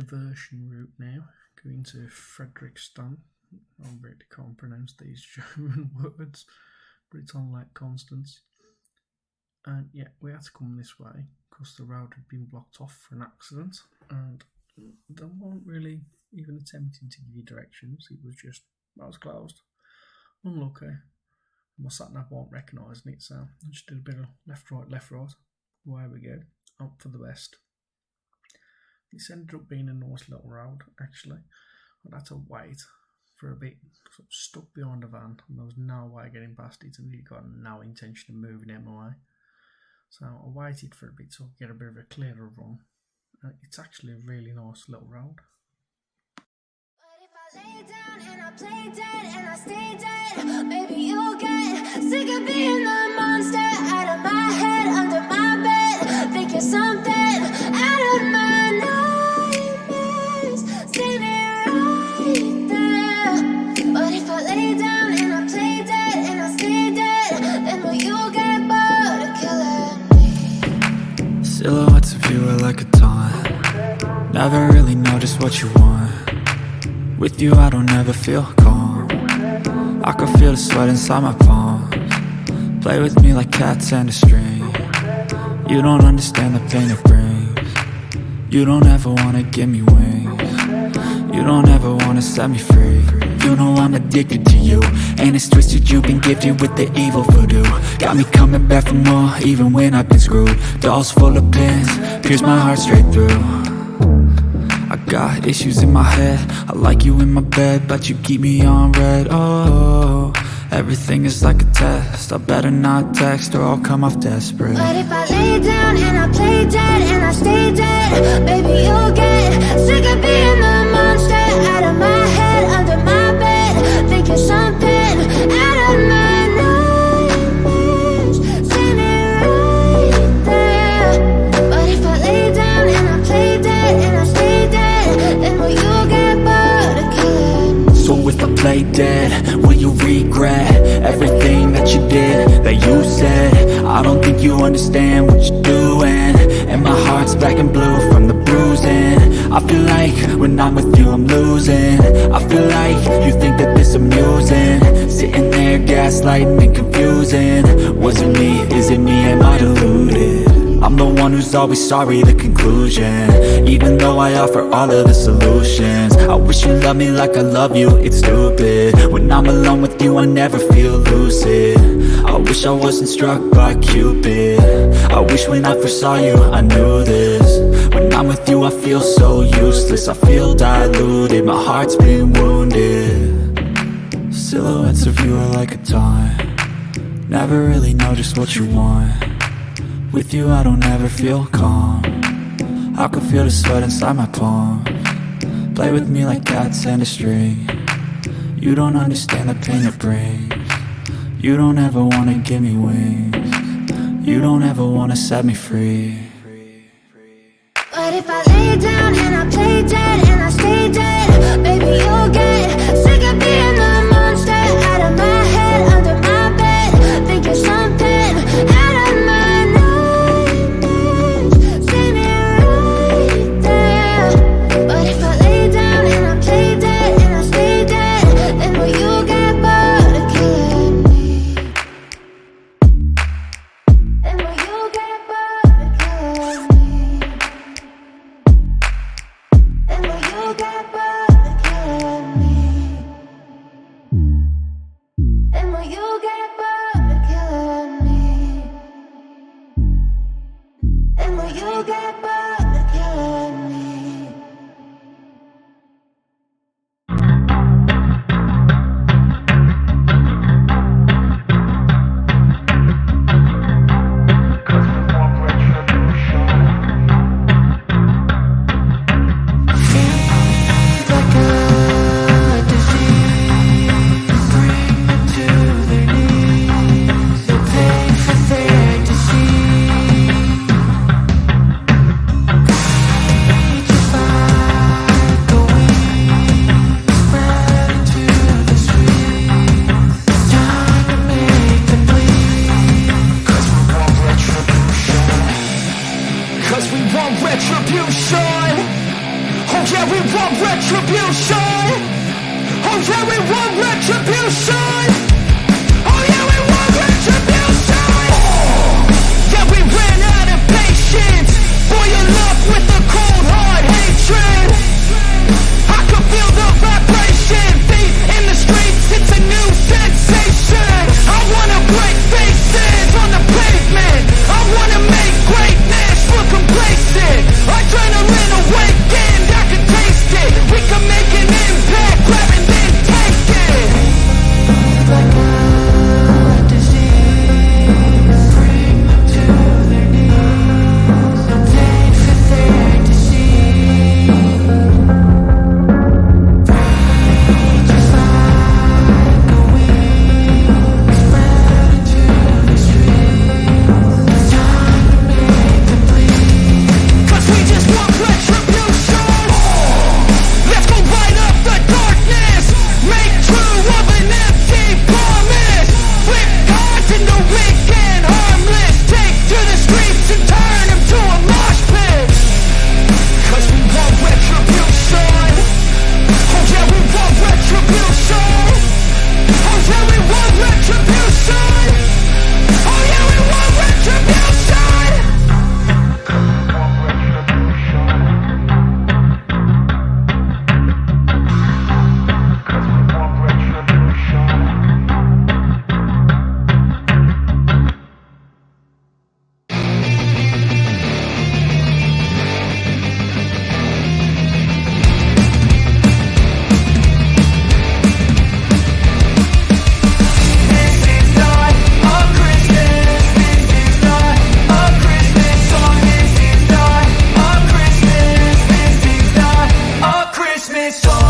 diversion route now, going to Frederikstan. I really can't pronounce these German words, but it's on Lake Constance. And yeah, we had to come this way because the road had been blocked off for an accident, and they weren't really even attempting to give you directions. It was just, that was closed. Unlucky. My sat nav weren't recognising it, so I just did a bit of left, right. Away we go, up for the west. This ended up being a nice little road, actually. I'd had to wait for a bit, sort of stuck behind a van, and there was no way of getting past it, and really got no intention of moving out my way. So I waited for a bit to get a bit of a clearer run. It's actually a really nice little road. But if I lay down and I play dead and I stay dead, maybe you'll get sick of being the monster out of my head, under my bed, thinking something out of my nightmares. See me right there. But if I lay down and I play dead and I stay dead, then will you get bored of killing me? Silhouettes of you are like a taunt. Never really know just what you want. With you I don't ever feel calm. I can feel the sweat inside my palms. Play with me like cats and a string. You don't understand the pain it brings. You don't ever wanna give me wings. You don't ever wanna set me free. You know I'm addicted to you, and it's twisted, you've been gifted with the evil voodoo. Got me coming back for more, even when I've been screwed. Dolls full of pins, pierce my heart straight through. I got issues in my head, I like you in my bed, but you keep me on red. Oh, everything is like a test. I better not text or I'll come off desperate. But if I lay down and I play dead and I stay dead, maybe you'll get sick of being the monster out of my head, under my bed, thinking something out of my nightmares. See me right there. But if I lay down and I play dead and I stay dead, then will you get bored of killing me? So if I play dead, will you regret everything that you did, that you said? I don't think you understand what you're doing, and my heart's black and blue from the bruising. I feel like when I'm with you I'm losing. I feel like you think that this amusing, sitting there gaslighting and confusing. Was it me? Is it me? Am I deluded? I'm the one who's always sorry, the conclusion. Even though I offer all of the solutions, I wish you loved me like I love you, it's stupid. When I'm alone with you I never feel lucid. I wish I wasn't struck by Cupid. I wish when I first saw you I knew this. When I'm with you I feel so useless, I feel diluted, my heart's been wounded. Silhouettes of you are like a taunt. Never really know just what you want. With you I don't ever feel calm. I can feel the sweat inside my palms. Play with me like cats and a string. You don't understand the pain it brings. You don't ever wanna give me wings. You don't ever wanna set me free. But if I lay down and I play dead and I stay dead, maybe you'll get sick of being the monster out of my head, under my bed, thinking something out of my nightmares. See me right there. But if I lay down and I play dead and I stay dead, then will you get bored of killing me? Then will you get bored of killing me? Then will you get bored of killing me? Then will you get bored of killing me? Then will you get bored of killing me? we want retribution. Oh yeah, we want retribution. Oh yeah, we want retribution. Yeah, we ran out of patience. Boil up with a cold hard hatred. I can feel the vibration. Feet in the streets, it's a new sensation. I wanna break faces on the pavement. I wanna make greatness look complacent. Adrenaline awakened, I can taste it. We can make an impact, grab and then take it. Like a disease, bring them to their knees. No pain for their disease. Rage is like a weed, spread into the streets. It's time to make them bleed. 'Cause we just want retribution. Let's go light up the darkness. Make true of an empty promise. Flip gods into weak and harmless. Take to the streets and turn them to a mosh pit. 'Cause we want retribution. Oh yeah, we want retribution. Oh yeah, we want retribution. Oh yeah, we want retribution.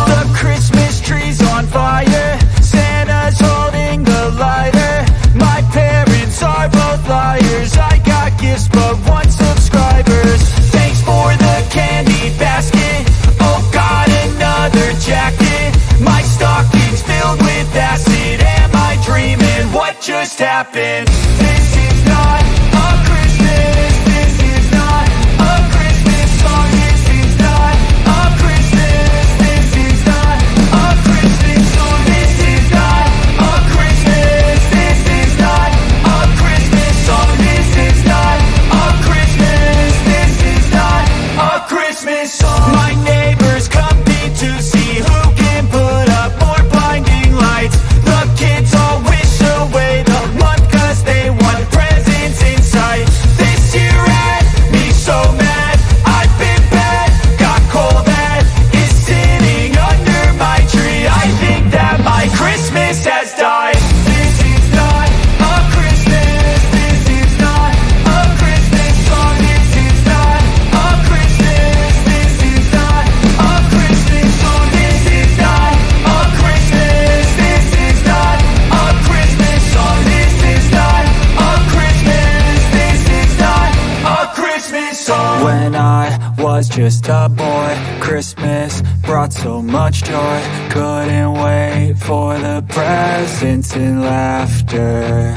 The Christmas tree's on fire. Santa's holding the lighter. My parents are both liars. I got gifts but one subscribers. Thanks for the candy basket. Oh God, another jacket. My stocking's filled with acid. Am I dreaming? What just happened? This is not a Christmas. This is not a Christmas song. This is not a Christmas. This is not a Christmas song. This is not a Christmas. This is not a Christmas song. This is not a Christmas. This is not a Christmas song. My neighbors compete to see who can put up more blinding lights. The kids all wish away the month 'cause they want presents in sight. This year had me so mad. I've been bad, got cold that is sitting under my tree. I think that my Christmas has died. This is not a Christmas. This is not a Christmas song. This is not a Christmas. This is not a Christmas song. This is not a Christmas. This is not a Christmas song. This is not a Christmas. This is not a Christmas song. When I was just a boy, Christmas brought so much joy. Couldn't wait for the presents and laughter.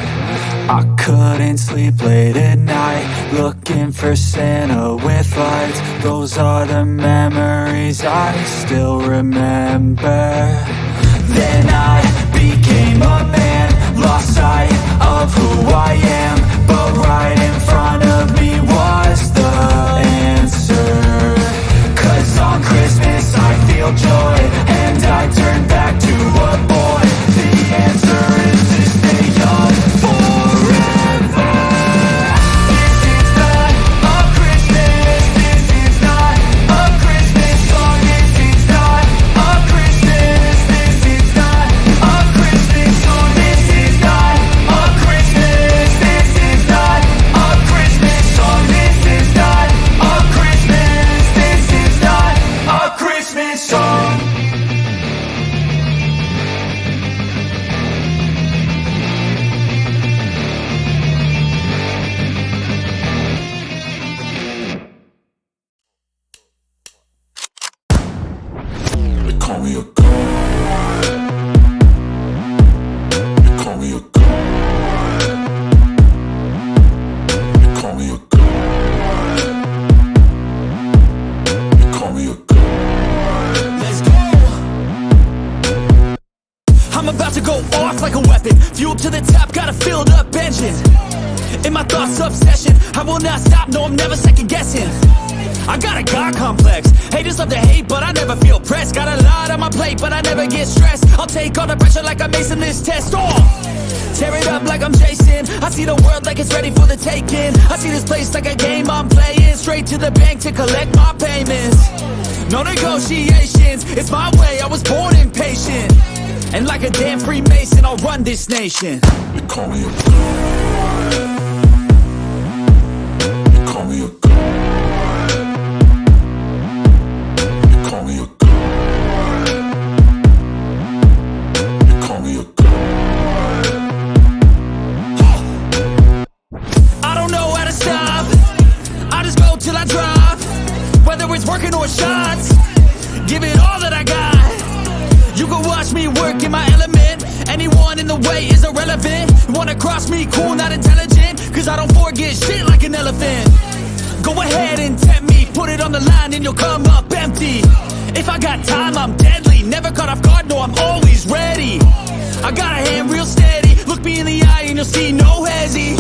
I couldn't sleep late at night, looking for Santa with lights. Those are the memories I still remember. Then I became a man, lost sight of who I am. But right in front of me was the answer. 'Cause on Christmas I feel joy, and I turn back to a boy. The answer is to stay young forever. This is not a Christmas. This is not a Christmas song. This is not a Christmas. This is not a Christmas song. This is not a Christmas. This is not a Christmas song. This is not a Christmas. This is not a Christmas song. They call me a god. They call me a god. They call me a god. They call me a god. about to go off like a weapon. Fuel to the top, got a filled up engine. In my thoughts, obsession, I will not stop, no, I'm never second guessing. I got a God complex, haters love to hate, but I never feel pressed. Got a lot on my plate, but I never get stressed. I'll take all the pressure like I'm acing this test. Tear it up like I'm Jason. I see the world like it's ready for the taking. I see this place like a game I'm playing. Straight to the bank to collect my payments. No negotiations, it's my way, I was born impatient. And like a damn Freemason, I'll run this nation. They call me a god. They call me a god. They call me a god. They call me a god. I don't know how to stop, I just go till I drop. Whether it's working or shots, give it all that I got. You can watch me work in my element. Anyone in the way is irrelevant. Wanna cross me, cool, not intelligent. Cause I don't forget shit like an elephant. Go ahead and tempt me, put it on the line and you'll come up empty. If I got time, I'm deadly. Never caught off guard, no, I'm always ready. I got a hand real steady. Look me in the eye and you'll see no hezzy.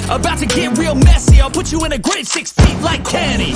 About to get real messy, I'll put you in a grave 6 feet like Kenny.